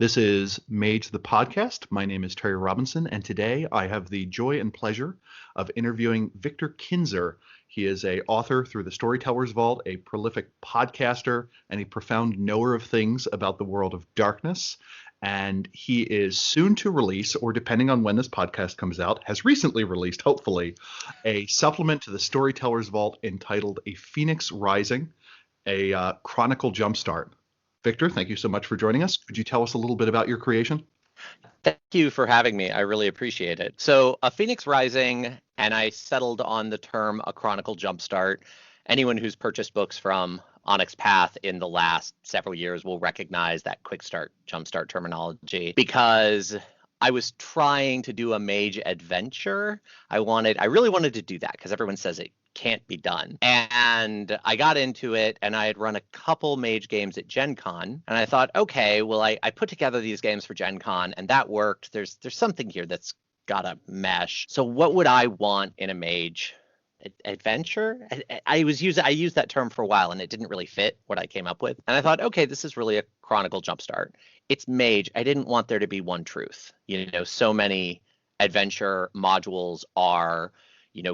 This is Mage the podcast. My name is Terry Robinson, and today I have the joy and pleasure of interviewing Victor Kinzer. He is a author through the Storyteller's Vault, a prolific podcaster, and a profound knower of things about the world of darkness. And he is soon to release, or depending on when this podcast comes out, has recently released, hopefully, a supplement to the Storyteller's Vault entitled A Phoenix Rising, a Chronicle Jumpstart. Victor, thank you so much for joining us. Could you tell us a little bit about your creation? Thank you for having me. I really appreciate it. So, a Phoenix Rising, and I settled on the term a Chronicle Jumpstart. Anyone who's purchased books from Onyx Path in the last several years will recognize that quick start, jumpstart terminology because I was trying to do a mage adventure. I really wanted to do that because everyone says it can't be done. And I got into it, and I had run a couple mage games at Gen Con, and I thought, okay, well, I put together these games for Gen Con, and that worked. There's something here that's gotta mesh. So what would I want in a mage adventure? I used that term for a while, and it didn't really fit what I came up with. And I thought, okay, this is really a Chronicle Jumpstart. It's mage. I didn't want there to be one truth. So many adventure modules are,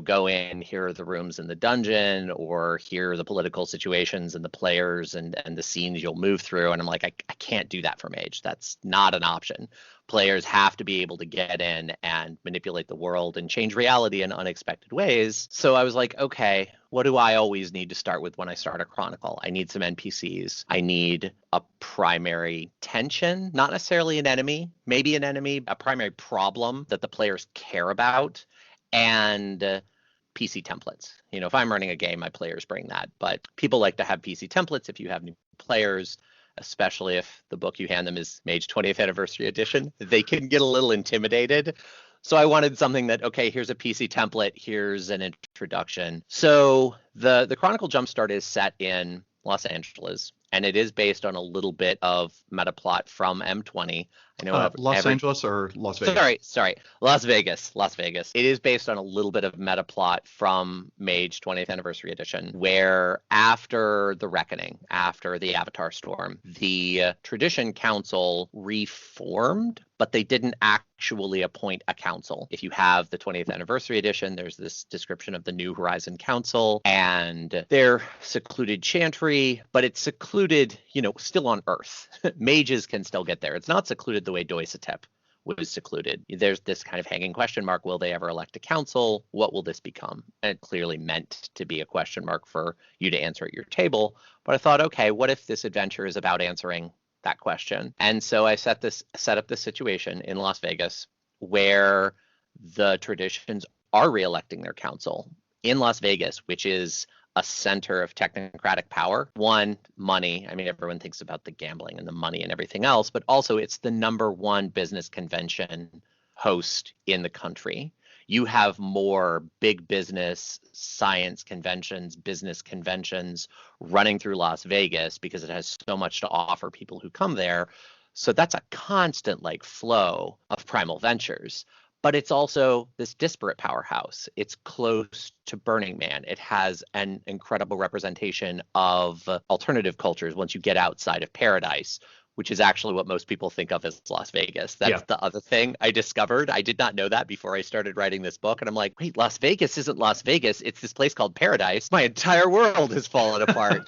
go in, here are the rooms in the dungeon, or here are the political situations and the players and the scenes you'll move through. And I'm like, I can't do that for Mage. That's not an option. Players have to be able to get in and manipulate the world and change reality in unexpected ways. So I was like, okay, what do I always need to start with when I start a Chronicle? I need some NPCs. I need a primary tension, not necessarily an enemy, maybe an enemy, a primary problem that the players care about, and PC templates. If I'm running a game, my players bring that. But people like to have PC templates if you have new players, especially if the book you hand them is Mage 20th Anniversary Edition. They can get a little intimidated. So I wanted something that, okay, here's a PC template, here's an introduction. So the Chronicle Jumpstart is set in Los Angeles, and it is based on a little bit of meta plot from M20. I know Los Angeles or Las Vegas? Sorry, Las Vegas. It is based on a little bit of meta plot from Mage 20th Anniversary Edition, where after the Reckoning, after the Avatar Storm, the Tradition Council reformed, but they didn't actually appoint a council. If you have the 20th Anniversary Edition, there's this description of the New Horizon Council and their secluded chantry, but it's secluded, still on Earth. Mages can still get there. It's not secluded the way Doisatep was secluded. There's this kind of hanging question mark. Will they ever elect a council? What will this become? And it clearly meant to be a question mark for you to answer at your table. But I thought, okay, what if this adventure is about answering that question? And so I set up this situation in Las Vegas where the traditions are re-electing their council in Las Vegas, which is a center of technocratic power. One, money. I mean, everyone thinks about the gambling and the money and everything else, but also it's the number one business convention host in the country. You have more big business, science conventions, business conventions running through Las Vegas because it has so much to offer people who come there. So that's a constant flow of primal ventures. But it's also this disparate powerhouse. It's close to Burning Man. It has an incredible representation of alternative cultures once you get outside of Paradise, which is actually what most people think of as Las Vegas. That's the other thing I discovered. I did not know that before I started writing this book. And I'm like, wait, Las Vegas isn't Las Vegas. It's this place called Paradise. My entire world has fallen apart.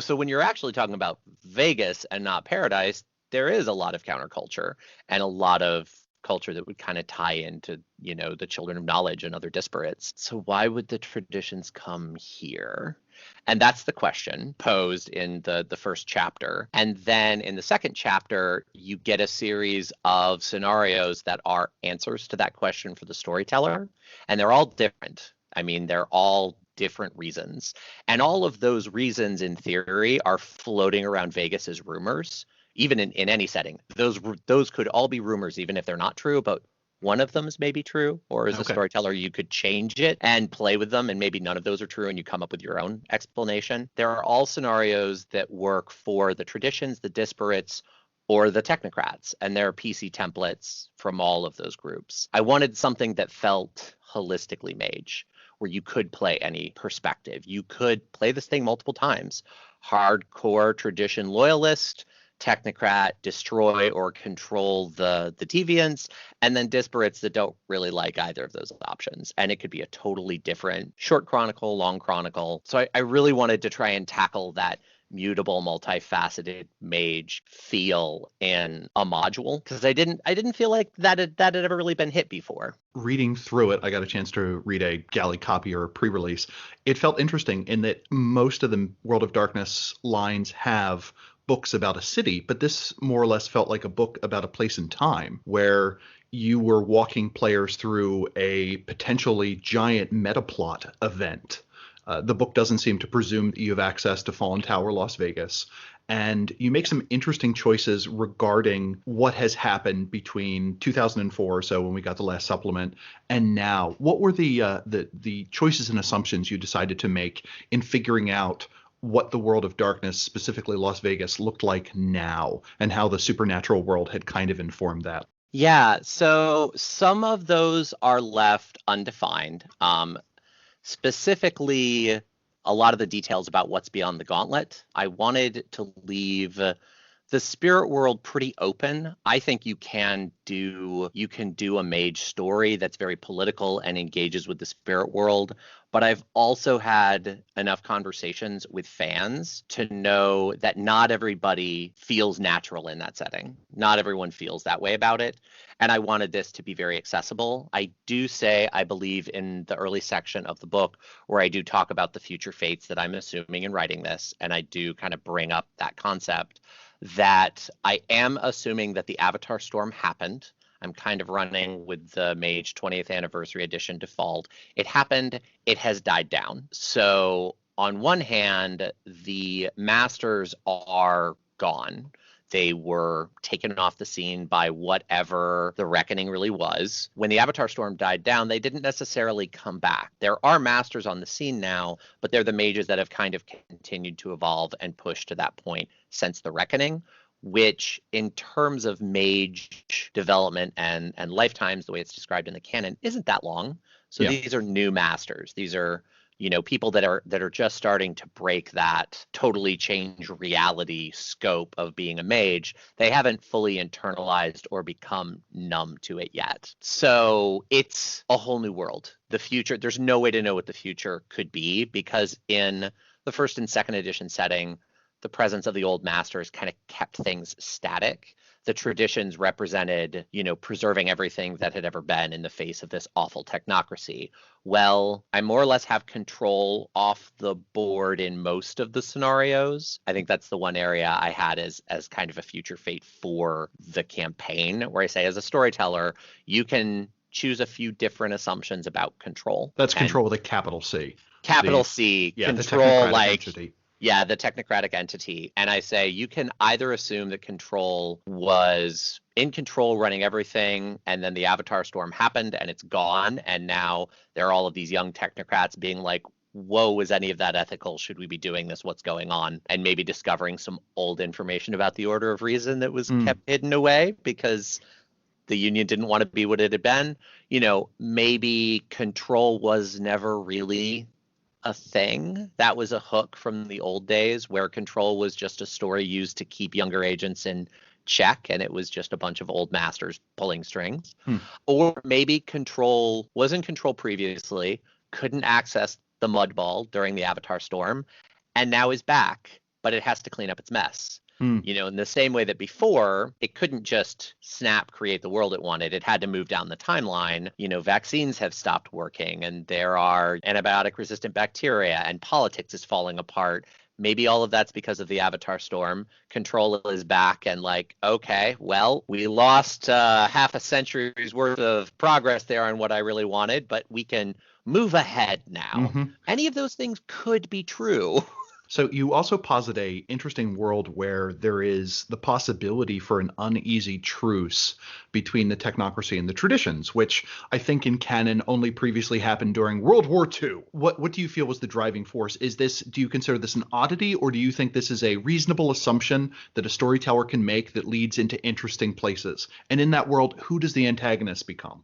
So when you're actually talking about Vegas and not Paradise, there is a lot of counterculture and a lot of culture that would kind of tie into, the Children of Knowledge and other disparates. So why would the traditions come here? And that's the question posed in the first chapter. And then in the second chapter, you get a series of scenarios that are answers to that question for the storyteller. And they're all different. I mean, they're all different reasons. And all of those reasons, in theory, are floating around Vegas as rumors. Even in any setting, those could all be rumors, even if they're not true, but one of them is maybe true, or as a storyteller, you could change it and play with them, and maybe none of those are true, and you come up with your own explanation. There are all scenarios that work for the traditions, the disparates, or the technocrats, and there are PC templates from all of those groups. I wanted something that felt holistically Mage, where you could play any perspective. You could play this thing multiple times. Hardcore tradition loyalist technocrat destroy or control the deviants, and then disparates that don't really like either of those options. And it could be a totally different short chronicle, long chronicle. So I really wanted to try and tackle that mutable, multifaceted mage feel in a module, because I didn't feel like that had ever really been hit before. Reading through it, I got a chance to read a galley copy or a pre-release. It felt interesting in that most of the World of Darkness lines have books about a city, but this more or less felt like a book about a place and time where you were walking players through a potentially giant metaplot event. The book doesn't seem to presume that you have access to Fallen Tower, Las Vegas, and you make some interesting choices regarding what has happened between 2004 or so, when we got the last supplement, and now. What were the choices and assumptions you decided to make in figuring out what the World of Darkness, specifically Las Vegas, looked like now, and how the supernatural world had kind of informed that? Yeah, so some of those are left undefined. Specifically, a lot of the details about what's beyond the gauntlet. I wanted to leave the spirit world pretty open. I think you can do a mage story that's very political and engages with the spirit world, but I've also had enough conversations with fans to know that not everybody feels natural in that setting. Not everyone feels that way about it, and I wanted this to be very accessible. I do say I believe in the early section of the book where I do talk about the future fates that I'm assuming in writing this, and I do kind of bring up that concept that I am assuming that the Avatar Storm happened. I'm kind of running with the Mage 20th Anniversary Edition default. It happened, it has died down. So on one hand, the Masters are gone. They were taken off the scene by whatever the reckoning really was. When the Avatar Storm died down, they didn't necessarily come back. There are Masters on the scene now, but they're the mages that have kind of continued to evolve and push to that point since the reckoning, which in terms of mage development and lifetimes, the way it's described in the canon, isn't that long. So yeah. These are new Masters. These are people that are just starting to break that totally change reality scope of being a mage. They haven't fully internalized or become numb to it yet. So it's a whole new world. The future, there's no way to know what the future could be, because in the first and second edition setting, the presence of the old masters kind of kept things static. The traditions represented, preserving everything that had ever been in the face of this awful technocracy. Well, I more or less have control off the board in most of the scenarios. I think that's the one area I had as kind of a future fate for the campaign, where I say, as a storyteller, you can choose a few different assumptions about control. That's control with a capital C. Capital C, yeah, control, the entity. Yeah, the technocratic entity. And I say you can either assume that control was in control running everything, and then the Avatar Storm happened and it's gone, and now there are all of these young technocrats being like, whoa, is any of that ethical? Should we be doing this? What's going on? And maybe discovering some old information about the Order of Reason that was kept hidden away because the Union didn't want to be what it had been. Maybe control was never really a thing. That was a hook from the old days, where control was just a story used to keep younger agents in check, and it was just a bunch of old masters pulling strings. Or maybe control was in control previously, couldn't access the mud ball during the Avatar Storm, and now is back, but it has to clean up its mess. In the same way that before, it couldn't just snap, create the world it wanted. It had to move down the timeline. Vaccines have stopped working, and there are antibiotic-resistant bacteria, and politics is falling apart. Maybe all of that's because of the Avatar Storm. Control is back, and okay, well, we lost half a century's worth of progress there on what I really wanted, but we can move ahead now. Any of those things could be true. So you also posit a interesting world where there is the possibility for an uneasy truce between the technocracy and the traditions, which I think in canon only previously happened during World War II. What do you feel was the driving force? Do you consider this an oddity, or do you think this is a reasonable assumption that a storyteller can make that leads into interesting places? And in that world, who does the antagonist become?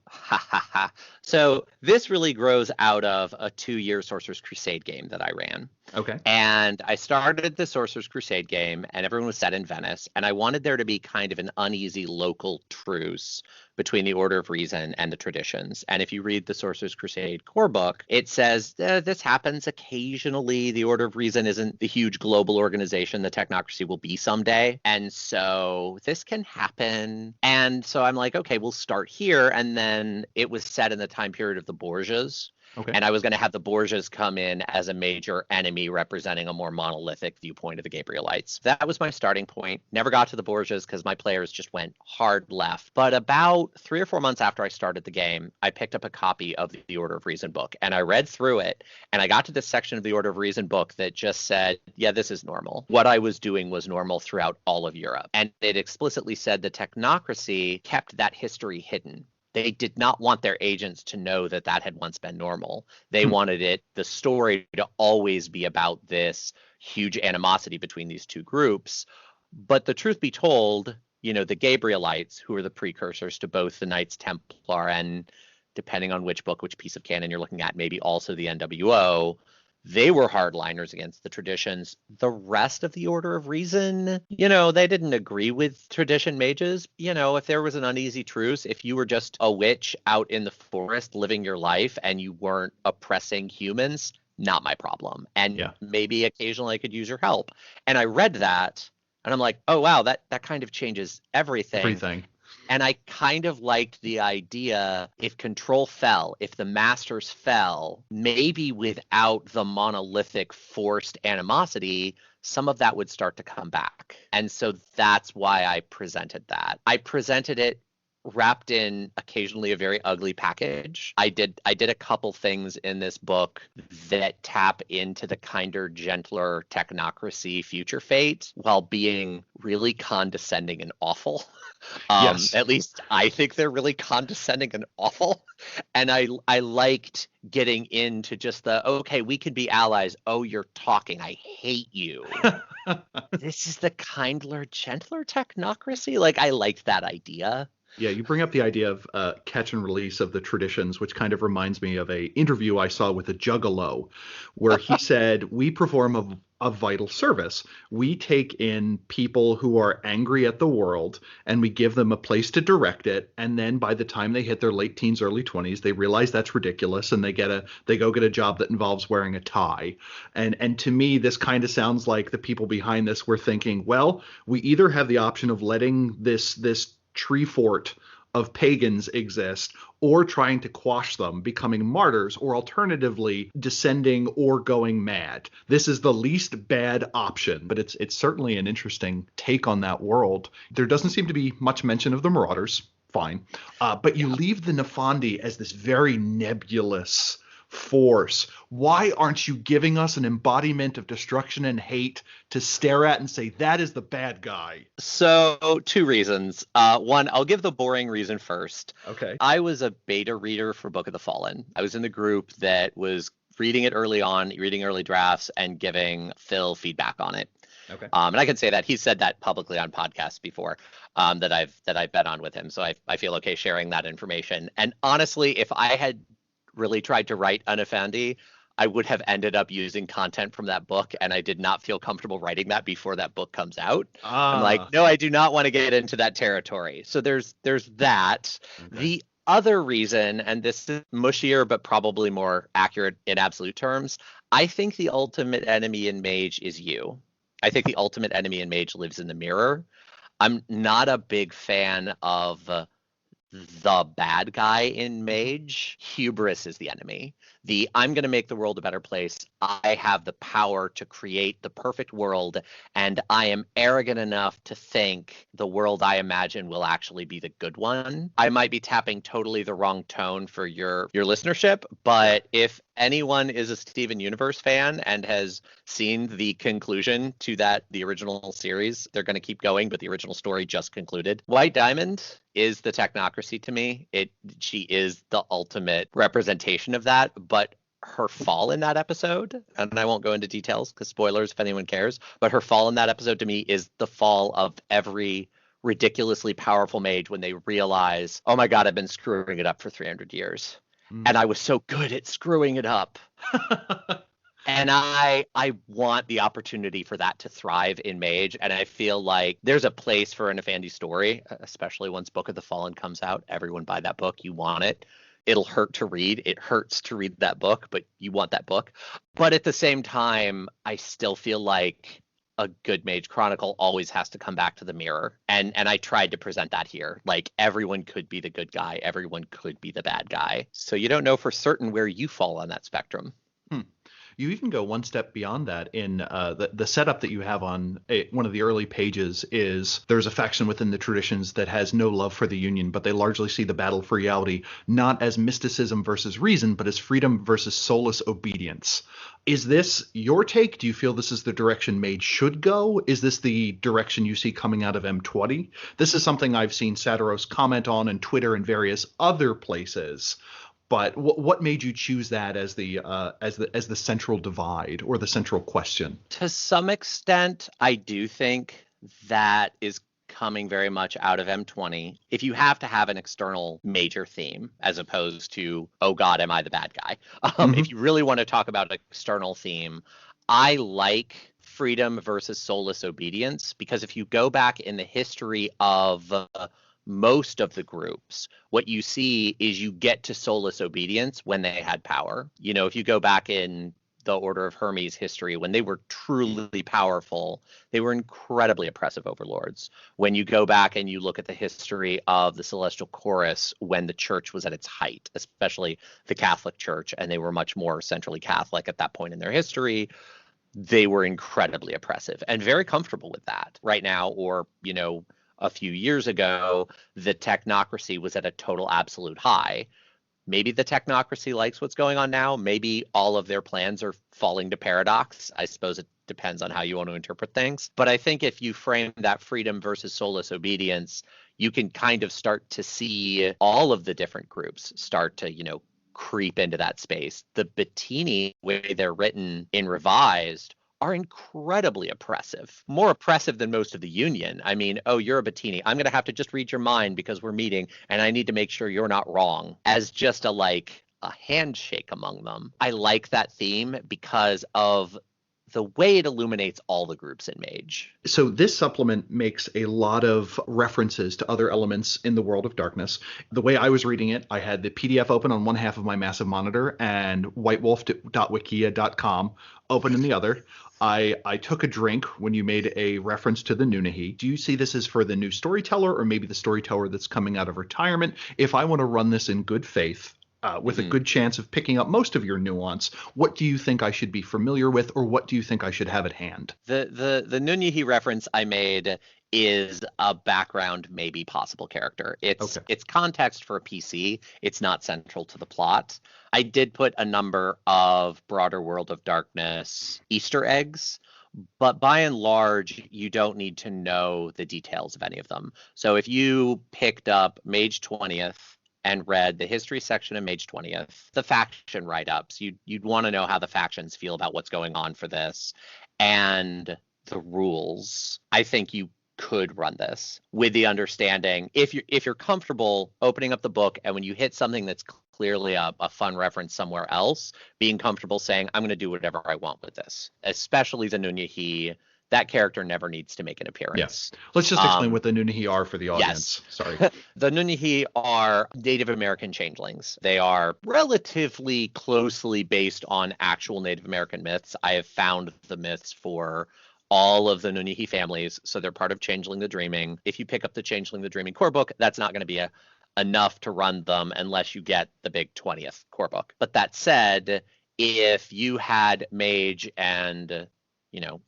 So this really grows out of a 2-year Sorcerer's Crusade game that I ran. Okay. And I started the Sorcerer's Crusade game, and everyone was set in Venice, and I wanted there to be kind of an uneasy local truce between the Order of Reason and the traditions. And if you read the Sorcerer's Crusade core book, it says this happens occasionally. The Order of Reason isn't the huge global organization the technocracy will be someday. And so this can happen. And so I'm like, okay, we'll start here. And then it was set in the time period of the Borgias. Okay. And I was going to have the Borgias come in as a major enemy representing a more monolithic viewpoint of the Gabrielites. That was my starting point. Never got to the Borgias because my players just went hard left. But about 3 or 4 months after I started the game, I picked up a copy of the Order of Reason book and I read through it. And I got to this section of the Order of Reason book that just said, yeah, this is normal. What I was doing was normal throughout all of Europe. And it explicitly said the technocracy kept that history hidden. They did not want their agents to know that that had once been normal. They wanted the story to always be about this huge animosity between these two groups. But the truth be told, the Gabrielites, who are the precursors to both the Knights Templar and, depending on which book, which piece of canon you're looking at, maybe also the NWO, they were hardliners against the traditions. The rest of the Order of Reason, they didn't agree with tradition mages. If there was an uneasy truce, if you were just a witch out in the forest living your life and you weren't oppressing humans, not my problem. And maybe occasionally I could use your help. And I read that and I'm like, oh, wow, that kind of changes everything. And I kind of liked the idea, if control fell, if the masters fell, maybe without the monolithic forced animosity, some of that would start to come back. And so that's why I presented that. I presented it wrapped in occasionally a very ugly package. I did a couple things in this book that tap into the kinder, gentler technocracy future fate while being really condescending and awful. Yes. At least I think they're really condescending and awful. And I liked getting into just okay, we can be allies. Oh, you're talking. I hate you. This is the kinder, gentler technocracy. Like, I liked that idea. Yeah, you bring up the idea of catch and release of the traditions, which kind of reminds me of a interview I saw with a juggalo, where he said, we perform a vital service. We take in people who are angry at the world and we give them a place to direct it. And then by the time they hit their late teens, early 20s, they realize that's ridiculous and they go get a job that involves wearing a tie. And to me, this kind of sounds like the people behind this were thinking, well, we either have the option of letting this tree fort of pagans exist, or trying to quash them, becoming martyrs, or alternatively descending or going mad. This is the least bad option, but it's certainly an interesting take on that world. There doesn't seem to be much mention of the Marauders. Fine. But you leave the Nefandi as this very nebulous force. Why aren't you giving us an embodiment of destruction and hate to stare at and say, that is the bad guy? So 2 reasons. One, I'll give the boring reason first. Okay. I was a beta reader for Book of the Fallen. I was in the group that was reading it early on, reading early drafts, and giving Phil feedback on it. Okay. And I can say that he's said that publicly on podcasts before, that I've been on with him. So I feel okay sharing that information. And honestly, if I had really tried to write Unafandi, I would have ended up using content from that book, and I did not feel comfortable writing that before that book comes out. I'm like, no, I do not want to get into that territory. So there's that. Okay. The other reason, and this is mushier but probably more accurate in absolute terms, I think the ultimate enemy in Mage is you. I think the ultimate enemy in Mage lives in the mirror. I'm not a big fan of the bad guy in Mage. Hubris is the enemy. I'm going to make the world a better place. I have the power to create the perfect world, and I am arrogant enough to think the world I imagine will actually be the good one. I might be tapping totally the wrong tone for your listenership, but if anyone is a Steven Universe fan and has seen the conclusion to the original series, they're going to keep going, but the original story just concluded. White Diamond is the technocracy to me. She is the ultimate representation of that, but her fall in that episode, and I won't go into details because spoilers if anyone cares, but her fall in that episode to me is the fall of every ridiculously powerful mage when they realize, oh my god, I've been screwing it up for 300 years. And I was so good at screwing it up. And I want the opportunity for that to thrive in Mage, and I feel like there's a place for an Effendi story, especially once Book of the Fallen comes out. Everyone buy that book. You want it. It'll hurt to read. It hurts to read that book, but you want that book. But at the same time, I still feel like a good Mage Chronicle always has to come back to the mirror. And I tried to present that here. Like, everyone could be the good guy. Everyone could be the bad guy. So you don't know for certain where you fall on that spectrum. You even go one step beyond that in the setup that you have on one of the early pages is there's a faction within the traditions that has no love for the Union, but they largely see the battle for reality not as mysticism versus reason, but as freedom versus soulless obedience. Is this your take? Do you feel this is the direction Mage should go? Is this the direction you see coming out of M20? This is something I've seen Satiros comment on Twitter and various other places. But what made you choose that as the central divide or the central question? To some extent, I do think that is coming very much out of M20. If you have to have an external major theme as opposed to, oh God, am I the bad guy? If you really want to talk about an external theme, I like freedom versus soulless obedience, because if you go back in the history of most of the groups, what you see is you get to soulless obedience when they had power. You know, if you go back in the Order of Hermes history, when they were truly powerful, they were incredibly oppressive overlords. When you go back and you look at the history of the Celestial Chorus, when the church was at its height, especially the Catholic Church, and they were much more centrally Catholic at that point in their history, they were incredibly oppressive and very comfortable with that. Right now, or, you know, a few years ago, the technocracy was at a total absolute high. Maybe the technocracy likes what's going on now. Maybe all of their plans are falling to paradox. I suppose it depends on how you want to interpret things. But I think if you frame that freedom versus soulless obedience, you can kind of start to see all of the different groups start to, you know, creep into that space. The Bettini, the way they're written in Revised, are incredibly oppressive, more oppressive than most of the Union. I mean, oh, you're a Bettini. I'm going to have to just read your mind because we're meeting, and I need to make sure you're not wrong, as just a handshake among them. I like that theme because of the way it illuminates all the groups in Mage. So this supplement makes a lot of references to other elements in the world of darkness. The way I was reading it, I had the PDF open on one half of my massive monitor and whitewolf.wikia.com open in the other. I took a drink when you made a reference to the Nunihi. Do you see this as for the new storyteller or maybe the storyteller that's coming out of retirement? If I want to run this in good faith, with a good chance of picking up most of your nuance, what do you think I should be familiar with, or what do you think I should have at hand? The Nunihi reference I made is a background, maybe possible character. It's context for a PC. It's not central to the plot. I did put a number of broader World of Darkness Easter eggs, but by and large, you don't need to know the details of any of them. So if you picked up Mage 20th and read the history section of Mage 20th, the faction write-ups, you'd want to know how the factions feel about what's going on for this, and the rules. I think you could run this with the understanding, if you're comfortable opening up the book, and when you hit something that's clearly a fun reference somewhere else, being comfortable saying, I'm going to do whatever I want with this, especially the Nunihi. That character never needs to make an appearance. Yes. Let's just explain what the Nunihi are for the audience. Yes. Sorry. The Nunihi are Native American changelings. They are relatively closely based on actual Native American myths. I have found the myths for all of the Nunihi families, so they're part of Changeling the Dreaming. If you pick up the Changeling the Dreaming core book, that's not going to be enough to run them unless you get the big 20th core book. But that said, if you had Mage and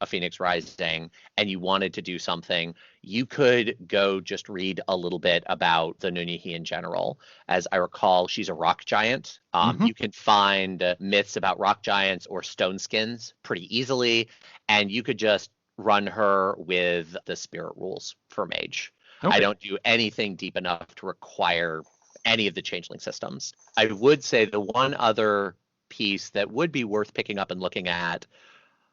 a Phoenix Rising, and you wanted to do something, you could go just read a little bit about the Nunihi in general. As I recall, she's a rock giant. You can find myths about rock giants or stone skins pretty easily, and you could just run her with the spirit rules for Mage. Okay. I don't do anything deep enough to require any of the Changeling systems. I would say the one other piece that would be worth picking up and looking at,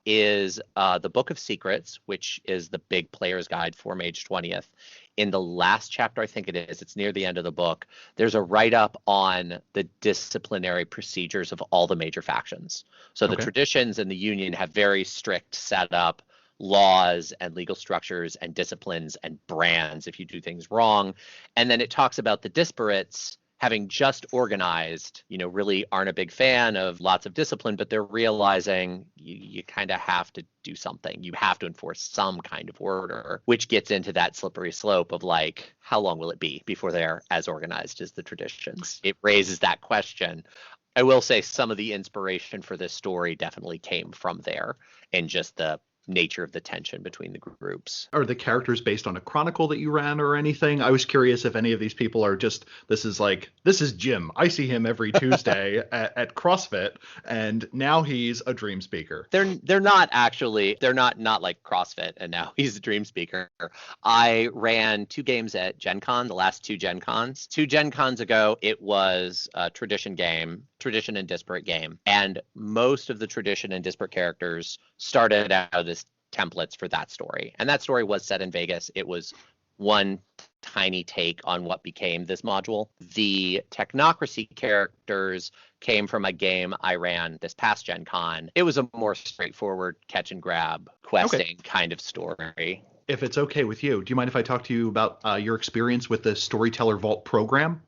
is the Book of Secrets, which is the big player's guide for Mage 20th. In the last chapter, I think it is, it's near the end of the book, there's a write-up on the disciplinary procedures of all the major factions. So the traditions and the Union have very strict setup laws and legal structures and disciplines and brands if you do things wrong. And then it talks about the disparates having just organized, really aren't a big fan of lots of discipline, but they're realizing you kind of have to do something. You have to enforce some kind of order, which gets into that slippery slope of like, how long will it be before they're as organized as the traditions? It raises that question. I will say some of the inspiration for this story definitely came from there and just the nature of the tension between the groups. Are the characters based on a chronicle that you ran or anything? I was curious if any of these people are just, this is Jim. I see him every Tuesday at CrossFit, and now he's a dream speaker. They're not actually, they're not like CrossFit, and now he's a dream speaker. I ran 2 games at Gen Con, the last 2 Gen Cons. 2 Gen Cons ago, it was a tradition and disparate game, and most of the tradition and disparate characters started out as templates for that story, and that story was set in Vegas. It was one tiny take on what became this module. The technocracy characters came from a game I ran this past Gen Con. It was a more straightforward catch and grab questing kind of story. If it's okay with you, do you mind if I talk to you about your experience with the Storyteller Vault program?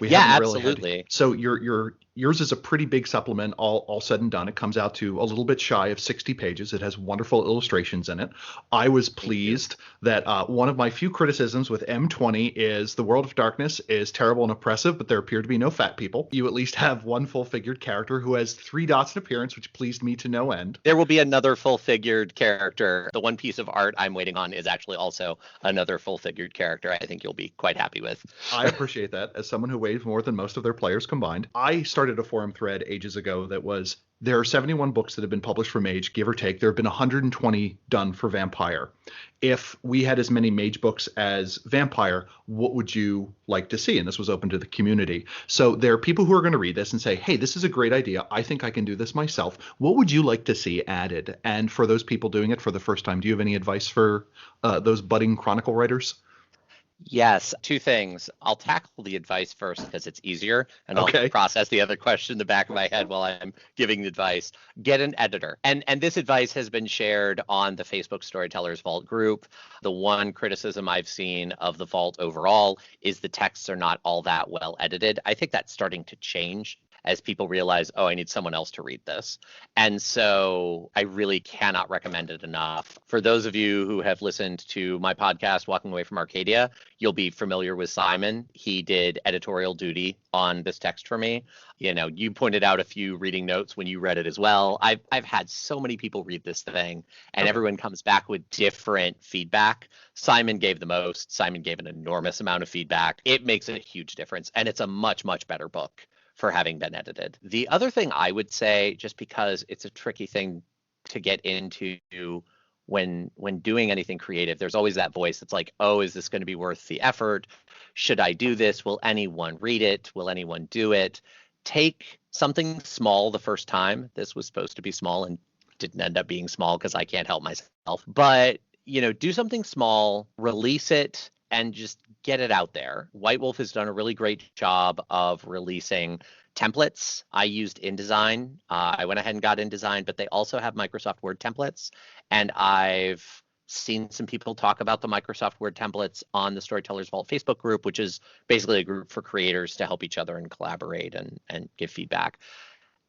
Absolutely. So yours is a pretty big supplement, all said and done. It comes out to a little bit shy of 60 pages. It has wonderful illustrations in it. I was pleased that one of my few criticisms with M20 is the World of Darkness is terrible and oppressive, but there appear to be no fat people. You at least have one full-figured character who has 3 dots in appearance, which pleased me to no end. There will be another full-figured character. The one piece of art I'm waiting on is actually also another full-figured character I think you'll be quite happy with. I appreciate that. As someone who weighs more than most of their players combined, I started a forum thread ages ago that was, there are 71 books that have been published for Mage, give or take. There have been 120 done for Vampire. If we had as many Mage books as Vampire, what would you like to see? And this was open to the community. So there are people who are going to read this and say, hey, this is a great idea. I think I can do this myself. What would you like to see added? And for those people doing it for the first time, do you have any advice for those budding chronicle writers? Yes, 2 things. I'll tackle the advice first because it's easier, and I'll process the other question in the back of my head while I'm giving the advice. Get an editor. And this advice has been shared on the Facebook Storytellers Vault group. The one criticism I've seen of the Vault overall is the texts are not all that well edited. I think that's starting to change as people realize, I need someone else to read this. And so I really cannot recommend it enough. For those of you who have listened to my podcast, Walking Away from Arcadia, you'll be familiar with Simon. He did editorial duty on this text for me. You pointed out a few reading notes when you read it as well. I've had so many people read this thing, and everyone comes back with different feedback. Simon gave the most. Simon gave an enormous amount of feedback. It makes a huge difference, and it's a much, much better book for having been edited. The other thing I would say, just because it's a tricky thing to get into when doing anything creative, there's always that voice that's like, is this going to be worth the effort? Should I do this? Will anyone read it? Will anyone do it? Take something small the first time. This was supposed to be small and didn't end up being small because I can't help myself. But, do something small, release it, and just get it out there. White Wolf has done a really great job of releasing templates. I used InDesign. I went ahead and got InDesign, but they also have Microsoft Word templates. And I've seen some people talk about the Microsoft Word templates on the Storytellers Vault Facebook group, which is basically a group for creators to help each other and collaborate and give feedback.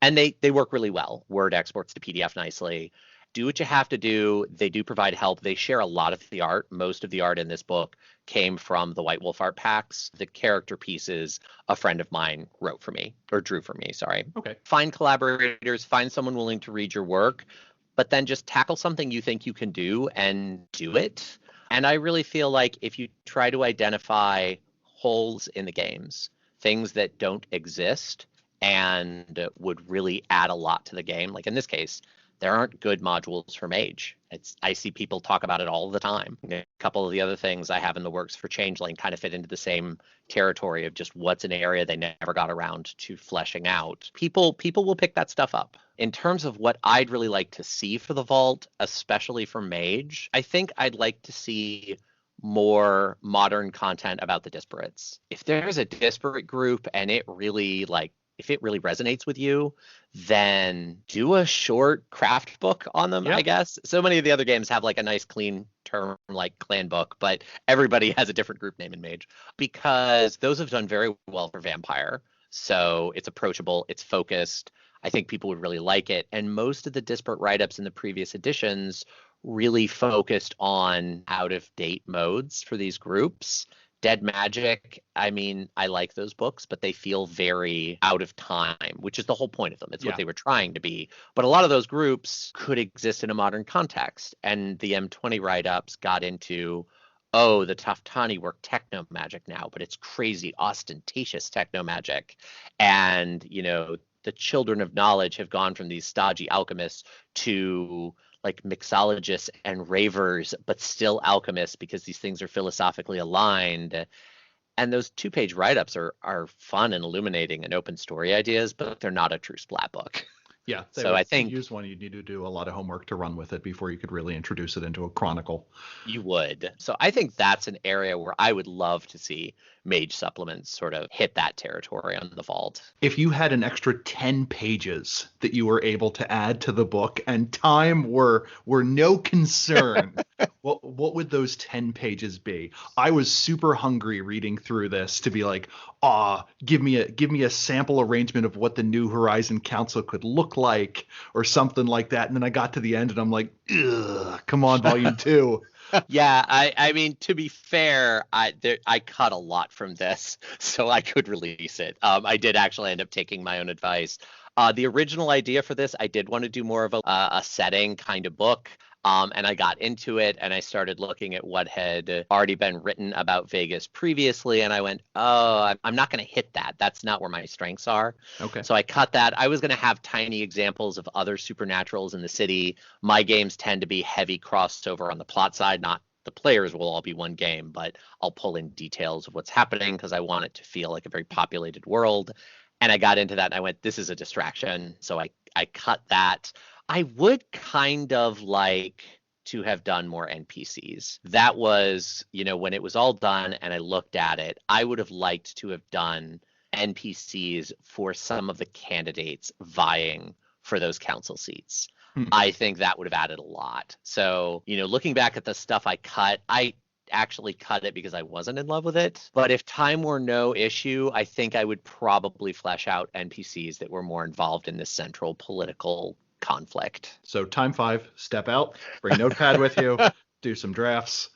And they work really well. Word exports to PDF nicely. Do what you have to do. They do provide help. They share a lot of the art. Most of the art in this book came from the White Wolf art packs. The character pieces a friend of mine wrote for me, or drew for me, sorry. Okay. Find collaborators, find someone willing to read your work, but then just tackle something you think you can do and do it. And I really feel like if you try to identify holes in the games, things that don't exist and would really add a lot to the game, like in this case, there aren't good modules for Mage. I see people talk about it all the time. A couple of the other things I have in the works for Changeling kind of fit into the same territory of just what's an area they never got around to fleshing out. People will pick that stuff up. In terms of what I'd really like to see for the vault, especially for Mage, I think I'd like to see more modern content about the disparates. If there's a disparate group and it really if it really resonates with you, then do a short craft book on them, I guess. So many of the other games have like a nice clean term like clan book, but everybody has a different group name in Mage because those have done very well for Vampire. So it's approachable, it's focused. I think people would really like it. And most of the disparate write-ups in the previous editions really focused on out-of-date modes for these groups. Dead Magic, I mean, I like those books, but they feel very out of time, which is the whole point of them. It's what they were trying to be. But a lot of those groups could exist in a modern context. And the M20 write-ups got into, oh, the Toftani work techno magic now, but it's crazy, ostentatious techno magic. And, you know, the Children of Knowledge have gone from these stodgy alchemists to like mixologists and ravers, but still alchemists because these things are philosophically aligned. And those 2-page write-ups are fun and illuminating and open story ideas, but they're not a true splat book. Yeah. So I think use one, you'd need to do a lot of homework to run with it before you could really introduce it into a chronicle. You would. So I think that's an area where I would love to see Mage supplements sort of hit that territory on the vault. If you had an extra 10 pages that you were able to add to the book and time were no concern, what would those 10 pages be? I was super hungry reading through this to be like, give me a sample arrangement of what the New Horizon Council could look like or something like that. And then I got to the end and I'm like, ugh, come on, volume 2. Yeah, I mean, to be fair, I cut a lot from this, so I could release it. I did actually end up taking my own advice. The original idea for this, I did want to do more of a setting kind of book. And I got into it and I started looking at what had already been written about Vegas previously. And I went, I'm not going to hit that. That's not where my strengths are. Okay. So I cut that. I was going to have tiny examples of other supernaturals in the city. My games tend to be heavy crossover on the plot side, not the players will all be one game, but I'll pull in details of what's happening because I want it to feel like a very populated world. And I got into that and I went, this is a distraction. So I cut that. I would kind of like to have done more NPCs. That was, you know, when it was all done and I looked at it, I would have liked to have done NPCs for some of the candidates vying for those council seats. I think that would have added a lot. So, you know, looking back at the stuff I cut, I actually cut it because I wasn't in love with it. But if time were no issue, I think I would probably flesh out NPCs that were more involved in this central political conflict. So time 5, step out, bring a notepad with you, do some drafts,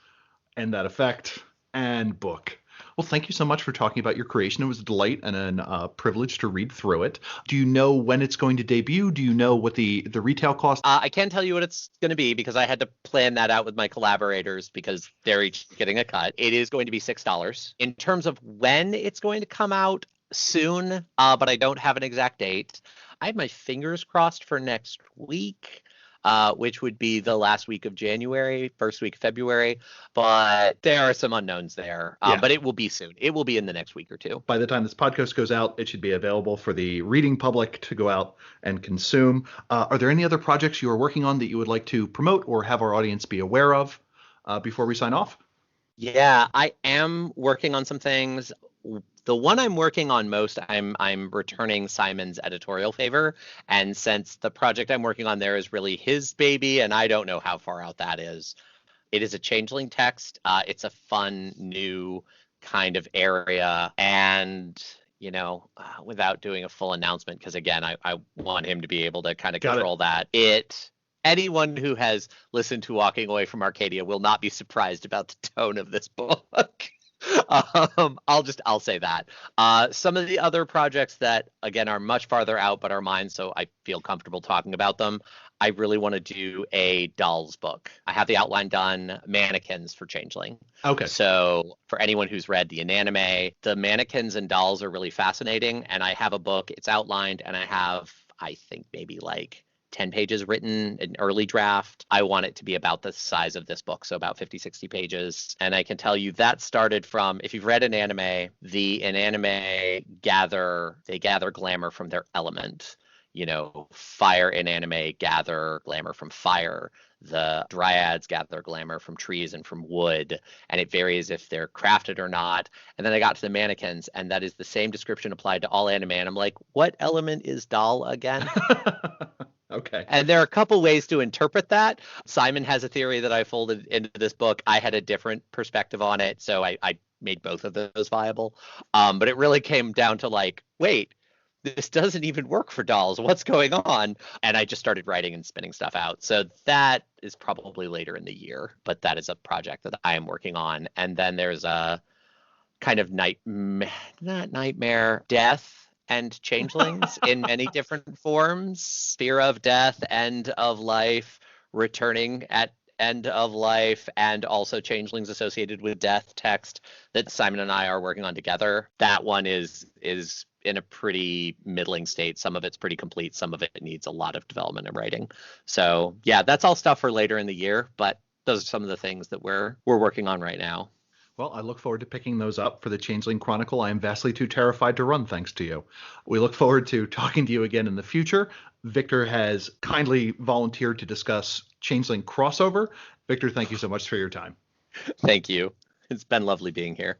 end that effect, and book. Well, thank you so much for talking about your creation. It was a delight and a privilege to read through it. Do you know when it's going to debut? Do you know what the retail cost? I can tell you what it's going to be because I had to plan that out with my collaborators because they're each getting a cut. It is going to be $6. In terms of when it's going to come out, soon, but I don't have an exact date. I have my fingers crossed for next week, which would be the last week of January, first week of February. But there are some unknowns there. But it will be soon. It will be in the next week or two. By the time this podcast goes out, it should be available for the reading public to go out and consume. Are there any other projects you are working on that you would like to promote or have our audience be aware of before we sign off? Yeah, I am working on some things. The one I'm working on most, I'm returning Simon's editorial favor. And since the project I'm working on there is really his baby, and I don't know how far out that is, it is a Changeling text. It's a fun, new kind of area. And, you know, without doing a full announcement, because again, I want him to be able to kind of control that. Anyone who has listened to Walking Away from Arcadia will not be surprised about the tone of this book. I'll say that. Some of the other projects that, again, are much farther out but are mine, so I feel comfortable talking about them. I really want to do a dolls book. I have the outline done, mannequins for Changeling. Okay. So for anyone who's read the anime, the mannequins and dolls are really fascinating, and I have a book, it's outlined, and I have, I think, maybe like 10 pages written, an early draft. I want it to be about the size of this book, so about 50, 60 pages. And I can tell you that started from, if you've read an anime, an anime gather glamour from their element. Fire in anime gather glamour from fire. The dryads gather glamour from trees and from wood, and it varies if they're crafted or not. And then I got to the mannequins, and that is the same description applied to all anime. And I'm like, what element is doll again? Okay. And there are a couple ways to interpret that. Simon has a theory that I folded into this book. I had a different perspective on it, so I made both of those viable. But it really came down to like, wait, this doesn't even work for dolls. What's going on? And I just started writing and spinning stuff out. So that is probably later in the year, but that is a project that I am working on. And then there's a kind of not nightmare, death and changelings in many different forms. Fear of death, end of life, returning at end of life, and also changelings associated with death text that Simon and I are working on together. That one is in a pretty middling state. Some of it's pretty complete. Some of it needs a lot of development and writing. So yeah, that's all stuff for later in the year, but those are some of the things that we're working on right now. Well, I look forward to picking those up for the Changeling Chronicle. I am vastly too terrified to run, thanks to you. We look forward to talking to you again in the future. Victor has kindly volunteered to discuss Changeling crossover. Victor, thank you so much for your time. Thank you. It's been lovely being here.